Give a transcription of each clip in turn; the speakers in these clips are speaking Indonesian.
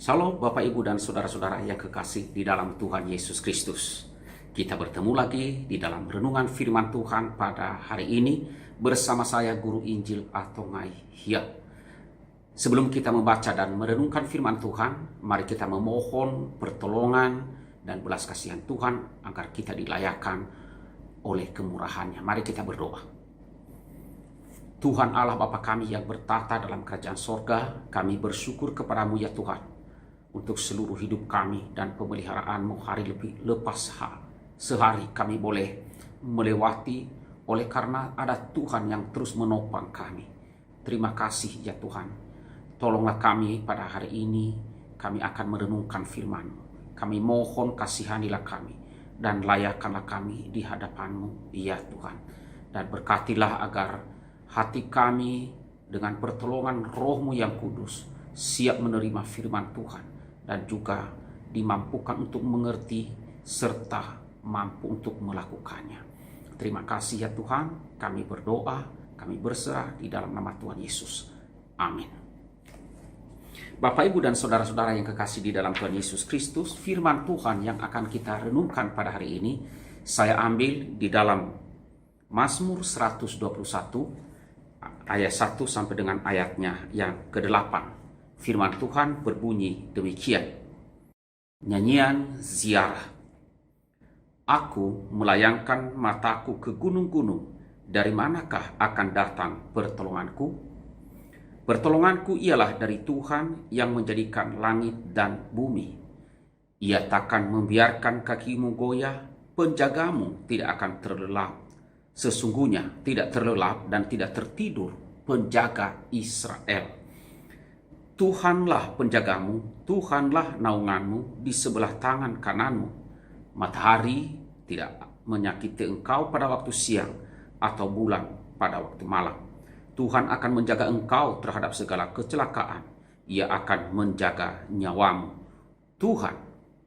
Shalom Bapak Ibu dan Saudara-saudara yang kekasih di dalam Tuhan Yesus Kristus. Kita bertemu lagi di dalam renungan firman Tuhan pada hari ini bersama saya Guru Injil Atongai Hia. Sebelum kita membaca dan merenungkan firman Tuhan, mari kita memohon pertolongan dan belas kasihan Tuhan agar kita dilayakkan oleh kemurahan-Nya. Mari kita berdoa. Tuhan Allah Bapa kami yang bertata dalam kerajaan sorga, kami bersyukur kepadamu ya Tuhan, untuk seluruh hidup kami dan pemeliharaan-Mu hari lebih lepas sehari kami boleh melewati oleh karena ada Tuhan yang terus menopang kami. Terima kasih ya Tuhan. Tolonglah kami pada hari ini, kami akan merenungkan firman-Mu. Kami mohon kasihanilah kami dan layakkanlah kami di hadapan-Mu ya Tuhan. Dan berkatilah agar hati kami dengan pertolongan Roh-Mu yang kudus siap menerima firman Tuhan dan juga dimampukan untuk mengerti serta mampu untuk melakukannya. Terima kasih ya Tuhan, kami berdoa, kami berserah di dalam nama Tuhan Yesus. Amin. Bapak Ibu dan Saudara-saudara yang kekasih di dalam Tuhan Yesus Kristus, firman Tuhan yang akan kita renungkan pada hari ini, saya ambil di dalam Mazmur 121, ayat 1 sampai dengan ayatnya yang ke-8. Firman Tuhan berbunyi demikian. Nyanyian ziarah. Aku melayangkan mataku ke gunung-gunung. Dari manakah akan datang pertolonganku? Pertolonganku ialah dari Tuhan yang menjadikan langit dan bumi. Ia takkan membiarkan kakimu goyah, penjagamu tidak akan terlelap. Sesungguhnya tidak terlelap dan tidak tertidur penjaga Israel. Tuhanlah penjagamu, Tuhanlah naunganmu di sebelah tangan kananmu. Matahari tidak menyakiti engkau pada waktu siang atau bulan pada waktu malam. Tuhan akan menjaga engkau terhadap segala kecelakaan. Ia akan menjaga nyawamu. Tuhan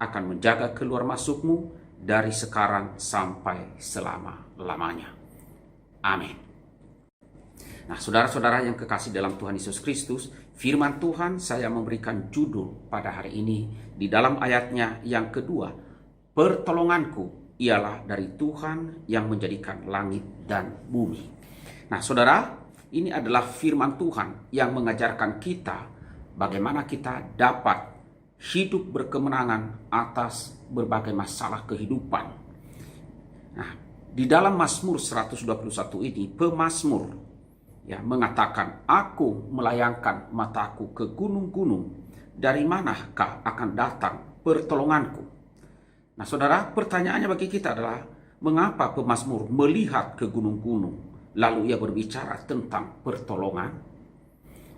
akan menjaga keluar masukmu dari sekarang sampai selama-lamanya. Amin. Nah, saudara-saudara yang kekasih dalam Tuhan Yesus Kristus, firman Tuhan saya memberikan judul pada hari ini di dalam ayatnya yang kedua. Pertolonganku ialah dari Tuhan yang menjadikan langit dan bumi. Nah, saudara, ini adalah firman Tuhan yang mengajarkan kita bagaimana kita dapat hidup berkemenangan atas berbagai masalah kehidupan. Nah, di dalam Mazmur 121 ini, pemazmur mengatakan, aku melayangkan mataku ke gunung-gunung, dari manakah akan datang pertolonganku? Nah saudara, pertanyaannya bagi kita adalah, mengapa pemazmur melihat ke gunung-gunung, lalu ia berbicara tentang pertolongan?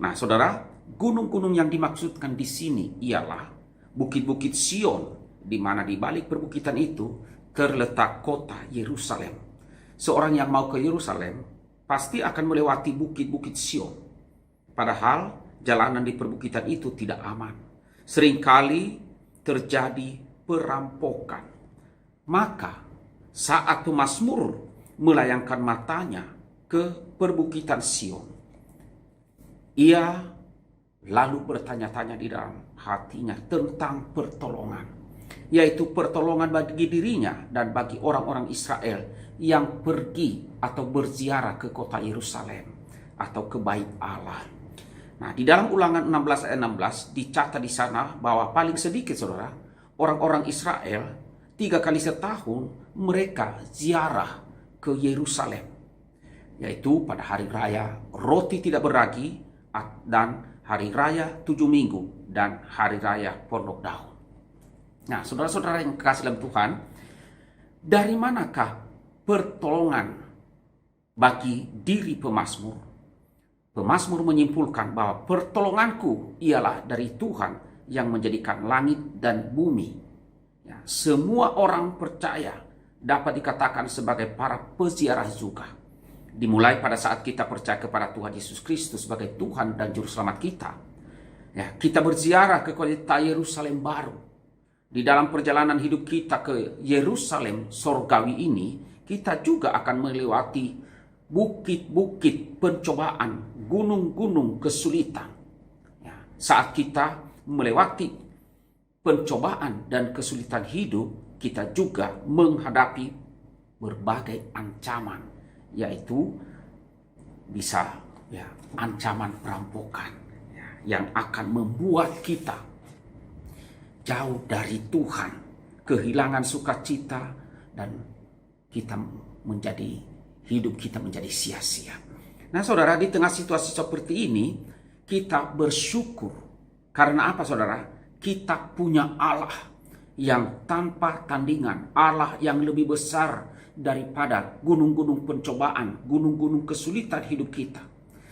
Nah saudara, gunung-gunung yang dimaksudkan di sini ialah bukit-bukit Sion, di mana di balik perbukitan itu terletak kota Yerusalem. Seorang yang mau ke Yerusalem pasti akan melewati bukit-bukit Sion. Padahal jalanan di perbukitan itu tidak aman. Seringkali terjadi perampokan. Maka saat pemazmur melayangkan matanya ke perbukitan Sion, ia lalu bertanya-tanya di dalam hatinya tentang pertolongan, yaitu pertolongan bagi dirinya dan bagi orang-orang Israel yang pergi atau berziarah ke kota Yerusalem atau ke bait Allah. Nah, di dalam Ulangan 16 ayat 16 dicatat di sana bahwa paling sedikit saudara, orang-orang Israel 3 kali setahun mereka ziarah ke Yerusalem, yaitu pada hari raya roti tidak beragi dan hari raya 7 minggu dan hari raya pondok daun. Nah, saudara-saudara yang kekasih dalam Tuhan, dari manakah pertolongan bagi diri pemazmur? Pemazmur menyimpulkan bahwa pertolonganku ialah dari Tuhan yang menjadikan langit dan bumi. Ya, semua orang percaya dapat dikatakan sebagai para peziarah juga. Dimulai pada saat kita percaya kepada Tuhan Yesus Kristus sebagai Tuhan dan Juru Selamat kita. Ya, kita berziarah ke kota Yerusalem baru. Di dalam perjalanan hidup kita ke Yerusalem sorgawi ini, kita juga akan melewati bukit-bukit pencobaan, gunung-gunung kesulitan. Ya, saat kita melewati pencobaan dan kesulitan hidup, kita juga menghadapi berbagai ancaman, yaitu bisa ancaman perampokan yang akan membuat kita jauh dari Tuhan, kehilangan sukacita, dan hidup kita menjadi sia-sia. Nah saudara, di tengah situasi seperti ini, kita bersyukur. Karena apa saudara? Kita punya Allah yang tanpa tandingan, Allah yang lebih besar daripada gunung-gunung pencobaan, gunung-gunung kesulitan hidup kita.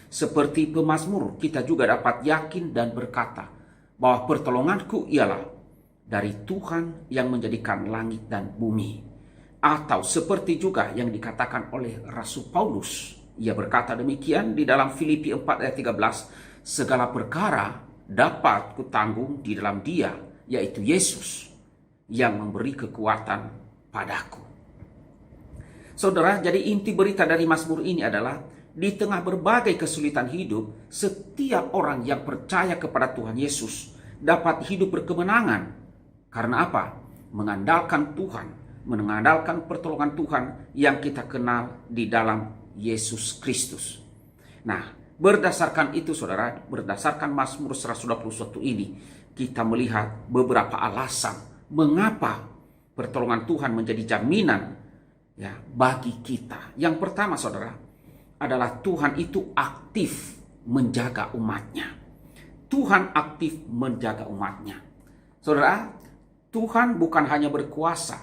Seperti pemazmur, kita juga dapat yakin dan berkata bahwa pertolonganku ialah dari Tuhan yang menjadikan langit dan bumi. Atau seperti juga yang dikatakan oleh Rasul Paulus, ia berkata demikian di dalam Filipi 4 ayat 13, segala perkara dapat kutanggung di dalam Dia, yaitu Yesus, yang memberi kekuatan padaku. Saudara, jadi inti berita dari Mazmur ini adalah di tengah berbagai kesulitan hidup, setiap orang yang percaya kepada Tuhan Yesus dapat hidup berkemenangan. Karena apa? Mengandalkan Tuhan, mengandalkan pertolongan Tuhan yang kita kenal di dalam Yesus Kristus. Nah, berdasarkan itu saudara, berdasarkan Mazmur 121 ini, kita melihat beberapa alasan mengapa pertolongan Tuhan menjadi jaminan bagi kita. Yang pertama saudara, adalah Tuhan itu aktif menjaga umatnya. Tuhan aktif menjaga umatnya. Saudara, Tuhan bukan hanya berkuasa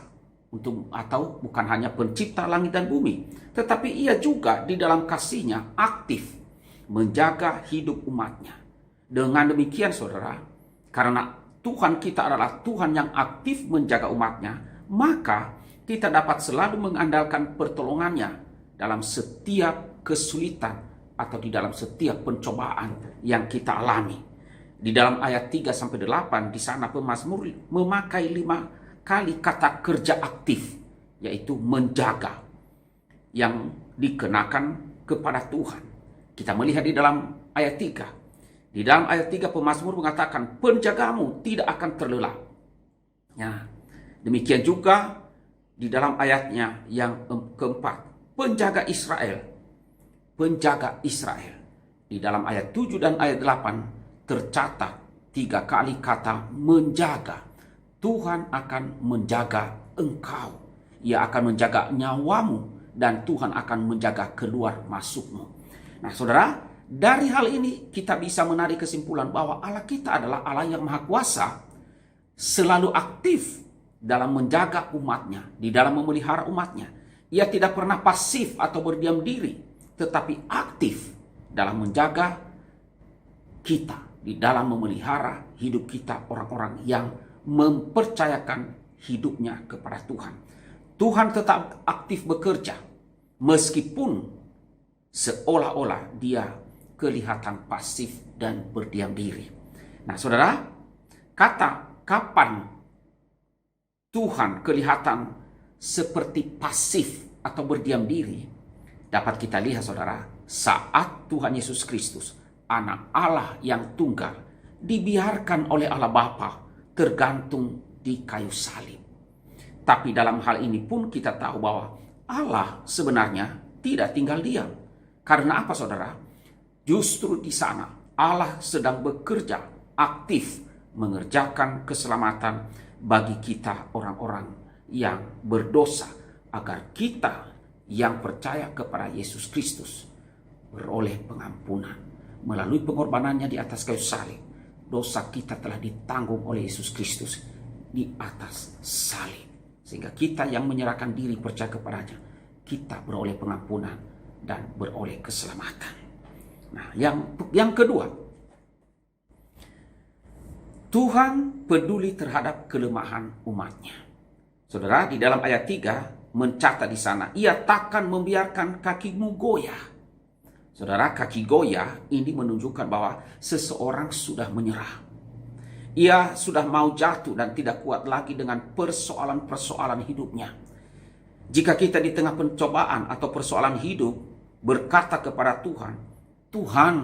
atau bukan hanya pencipta langit dan bumi, tetapi ia juga di dalam kasih-Nya aktif menjaga hidup umatnya. Dengan demikian saudara, karena Tuhan kita adalah Tuhan yang aktif menjaga umatnya, maka kita dapat selalu mengandalkan pertolongannya dalam setiap kesulitan atau di dalam setiap pencobaan yang kita alami. Di dalam ayat 3-8 di sana pemazmur memakai 5 kali kata kerja aktif, yaitu menjaga, yang dikenakan kepada Tuhan. Kita melihat di dalam ayat 3. Di dalam ayat 3 pemazmur mengatakan, penjagamu tidak akan terlelap. Demikian juga di dalam ayatnya yang keempat, penjaga Israel. Penjaga Israel. Di dalam ayat 7 dan ayat 8 tercatat 3 kali kata menjaga. Tuhan akan menjaga engkau. Ia akan menjaga nyawamu dan Tuhan akan menjaga keluar masukmu. Nah saudara, dari hal ini kita bisa menarik kesimpulan bahwa Allah kita adalah Allah yang Maha Kuasa, selalu aktif dalam menjaga umatnya, di dalam memelihara umatnya. Ia tidak pernah pasif atau berdiam diri, tetapi aktif dalam menjaga kita, di dalam memelihara hidup kita, orang-orang yang mempercayakan hidupnya kepada Tuhan. Tuhan tetap aktif bekerja meskipun seolah-olah dia kelihatan pasif dan berdiam diri. Nah saudara, kata kapan Tuhan kelihatan seperti pasif atau berdiam diri dapat kita lihat saudara, saat Tuhan Yesus Kristus, anak Allah yang tunggal, dibiarkan oleh Allah Bapa tergantung di kayu salib. Tapi dalam hal ini pun kita tahu bahwa Allah sebenarnya tidak tinggal diam. Karena apa saudara? Justru di sana Allah sedang bekerja aktif mengerjakan keselamatan bagi kita orang-orang yang berdosa, agar kita yang percaya kepada Yesus Kristus beroleh pengampunan melalui pengorbanannya di atas kayu salib. Dosa kita telah ditanggung oleh Yesus Kristus di atas salib. Sehingga kita yang menyerahkan diri percaya kepadanya, kita beroleh pengampunan dan beroleh keselamatan. Nah, yang kedua, Tuhan peduli terhadap kelemahan umatnya. Saudara, di dalam ayat 3 mencatat di sana, ia takkan membiarkan kakimu goyah. Saudara, kaki goyah ini menunjukkan bahwa seseorang sudah menyerah. Ia sudah mau jatuh dan tidak kuat lagi dengan persoalan-persoalan hidupnya. Jika kita di tengah pencobaan atau persoalan hidup berkata kepada Tuhan, Tuhan,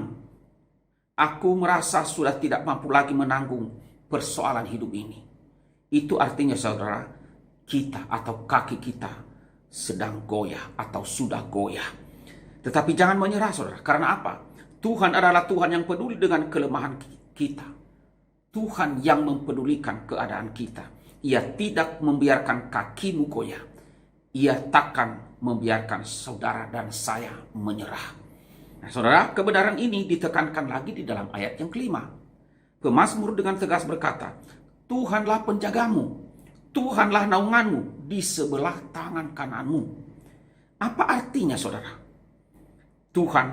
aku merasa sudah tidak mampu lagi menanggung persoalan hidup ini. itu artinya saudara, kita atau kaki kita sedang goyah atau sudah goyah. Tetapi jangan menyerah saudara. Karena apa? Tuhan adalah Tuhan yang peduli dengan kelemahan kita. Tuhan yang mempedulikan keadaan kita. Ia tidak membiarkan kakimu goyah. Ia takkan membiarkan saudara dan saya menyerah. Nah, saudara, kebenaran ini ditekankan lagi di dalam ayat yang kelima. Pemazmur dengan tegas berkata, Tuhanlah penjagamu, Tuhanlah naunganmu di sebelah tangan kananmu. Apa artinya saudara? Tuhan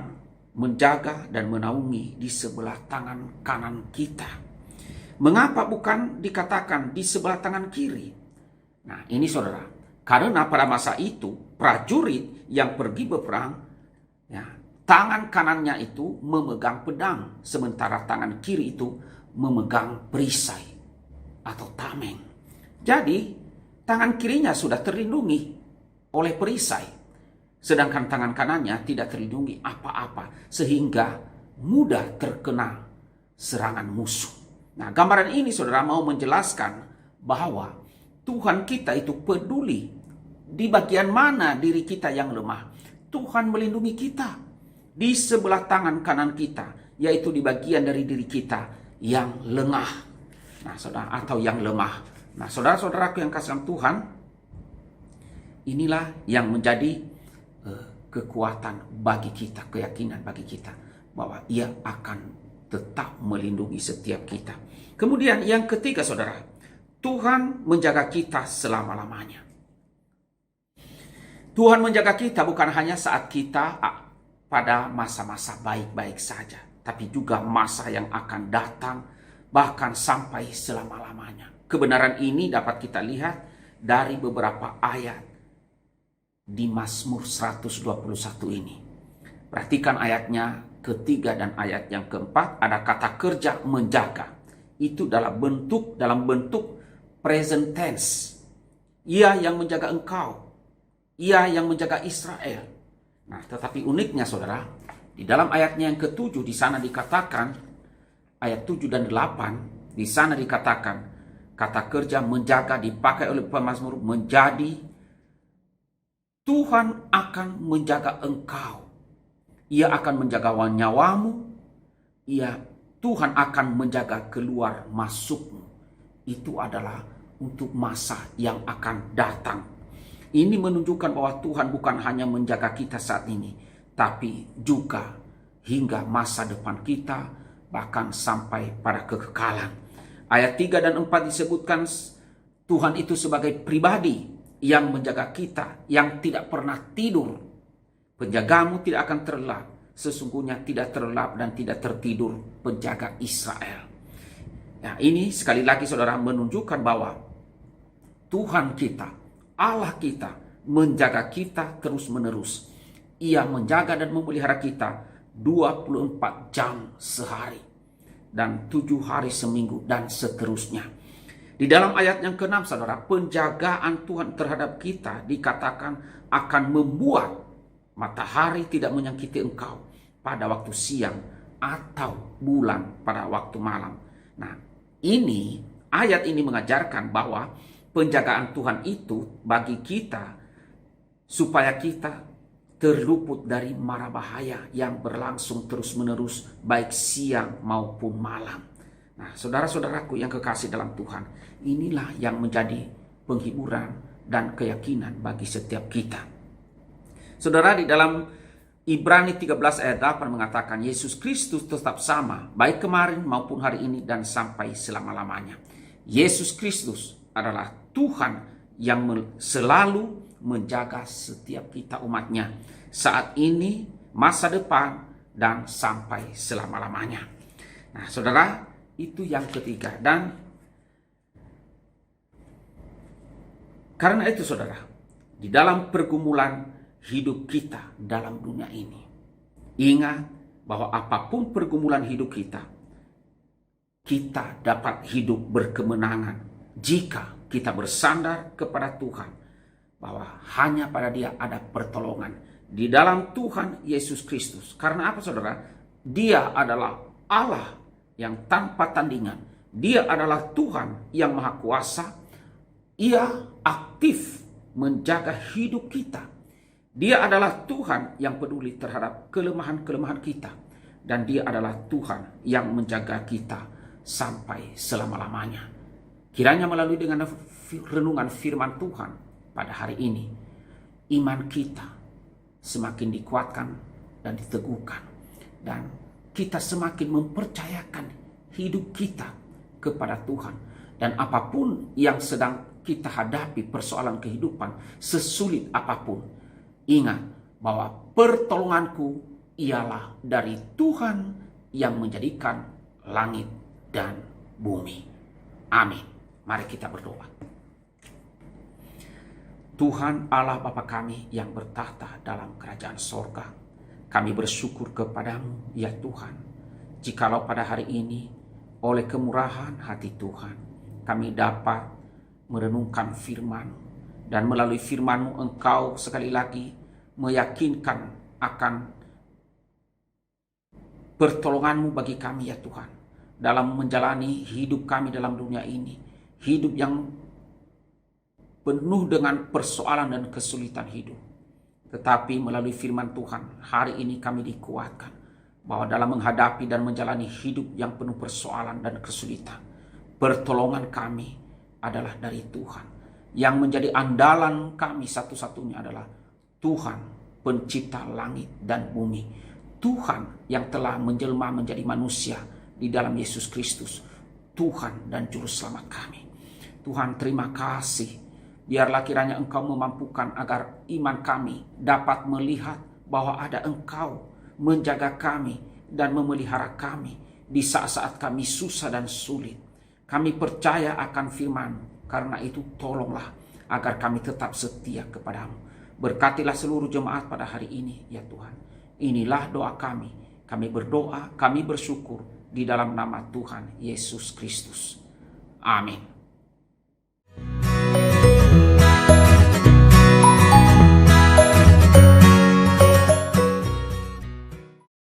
menjaga dan menaungi di sebelah tangan kanan kita. Mengapa bukan dikatakan di sebelah tangan kiri? Nah, ini saudara, karena pada masa itu prajurit yang pergi berperang, ya, tangan kanannya itu memegang pedang, sementara tangan kiri itu memegang perisai atau tameng. Jadi, tangan kirinya sudah terlindungi oleh perisai, sedangkan tangan kanannya tidak terlindungi apa-apa, sehingga mudah terkena serangan musuh. Nah, gambaran ini saudara mau menjelaskan bahwa Tuhan kita itu peduli di bagian mana diri kita yang lemah. Tuhan melindungi kita di sebelah tangan kanan kita, yaitu di bagian dari diri kita yang lengah. Nah, saudara, atau yang lemah. Nah, saudara-saudaraku yang kasih dalam Tuhan, inilah yang menjadi kekuatan bagi kita, keyakinan bagi kita bahwa Ia akan tetap melindungi setiap kita. Kemudian yang ketiga saudara, Tuhan menjaga kita selama-lamanya. Tuhan menjaga kita bukan hanya saat kita pada masa-masa baik-baik saja, tapi juga masa yang akan datang, bahkan sampai selama-lamanya. Kebenaran ini dapat kita lihat dari beberapa ayat di Mazmur 121 ini. Perhatikan ayatnya ketiga dan ayat yang keempat, ada kata kerja menjaga. Itu dalam bentuk present tense. Ia yang menjaga engkau. Ia yang menjaga Israel. Nah, tetapi uniknya saudara, di dalam ayatnya yang ketujuh di sana dikatakan, ayat 7 dan 8, di sana dikatakan kata kerja menjaga dipakai oleh pemazmur menjadi Tuhan akan menjaga engkau. Ia akan menjaga nyawamu. Tuhan akan menjaga keluar masukmu. Itu adalah untuk masa yang akan datang. Ini menunjukkan bahwa Tuhan bukan hanya menjaga kita saat ini, tapi juga hingga masa depan kita, bahkan sampai pada kekekalan. Ayat 3 dan 4 disebutkan Tuhan itu sebagai pribadi yang menjaga kita, yang tidak pernah tidur. Penjagamu tidak akan terlelap. Sesungguhnya tidak terlelap dan tidak tertidur penjaga Israel. Nah, ini sekali lagi saudara menunjukkan bahwa Tuhan kita, Allah kita, menjaga kita terus-menerus. Ia menjaga dan memelihara kita 24 jam sehari dan 7 hari seminggu dan seterusnya. Di dalam ayat yang ke-6 saudara, penjagaan Tuhan terhadap kita dikatakan akan membuat matahari tidak menyakiti engkau pada waktu siang atau bulan pada waktu malam. Nah, ayat ini mengajarkan bahwa penjagaan Tuhan itu bagi kita supaya kita terluput dari mara bahaya yang berlangsung terus-menerus baik siang maupun malam. Nah, saudara-saudaraku yang kekasih dalam Tuhan, inilah yang menjadi penghiburan dan keyakinan bagi setiap kita. Saudara, di dalam Ibrani 13 ayat 8 mengatakan Yesus Kristus tetap sama, baik kemarin maupun hari ini dan sampai selama-lamanya. Yesus Kristus adalah Tuhan yang selalu menjaga setiap kita umatnya saat ini, masa depan, dan sampai selama-lamanya. Nah, saudara, itu yang ketiga. Dan karena itu saudara, di dalam pergumulan hidup kita dalam dunia ini, ingat bahwa apapun pergumulan hidup kita dapat hidup berkemenangan jika kita bersandar kepada Tuhan, bahwa hanya pada Dia ada pertolongan di dalam Tuhan Yesus Kristus. Karena apa saudara? Dia adalah Allah yang tanpa tandingan. Dia adalah Tuhan yang Maha Kuasa. Ia aktif menjaga hidup kita. Dia adalah Tuhan yang peduli terhadap kelemahan-kelemahan kita. Dan dia adalah Tuhan yang menjaga kita sampai selama-lamanya. Kiranya melalui dengan renungan firman Tuhan pada hari ini, iman kita semakin dikuatkan dan diteguhkan. Dan kita semakin mempercayakan hidup kita kepada Tuhan. Dan apapun yang sedang kita hadapi, persoalan kehidupan, sesulit apapun, ingat bahwa pertolonganku ialah dari Tuhan yang menjadikan langit dan bumi. Amin. Mari kita berdoa. Tuhan Allah Bapa kami yang bertahta dalam kerajaan sorga, kami bersyukur kepadamu ya Tuhan, jikalau pada hari ini oleh kemurahan hati Tuhan kami dapat merenungkan firman, dan melalui firman-Mu Engkau sekali lagi meyakinkan akan pertolongan-Mu bagi kami ya Tuhan, dalam menjalani hidup kami dalam dunia ini, hidup yang penuh dengan persoalan dan kesulitan hidup. Tetapi melalui firman Tuhan, hari ini kami dikuatkan bahwa dalam menghadapi dan menjalani hidup yang penuh persoalan dan kesulitan, pertolongan kami adalah dari Tuhan. Yang menjadi andalan kami satu-satunya adalah Tuhan, pencipta langit dan bumi. Tuhan yang telah menjelma menjadi manusia di dalam Yesus Kristus. Tuhan dan Juru Selamat kami. Tuhan, terima kasih. Biarlah kiranya Engkau memampukan agar iman kami dapat melihat bahwa ada Engkau menjaga kami dan memelihara kami di saat-saat kami susah dan sulit. Kami percaya akan firman-Mu, karena itu tolonglah agar kami tetap setia kepadamu. Berkatilah seluruh jemaat pada hari ini ya Tuhan. Inilah doa kami. Kami berdoa, kami bersyukur di dalam nama Tuhan Yesus Kristus. Amin.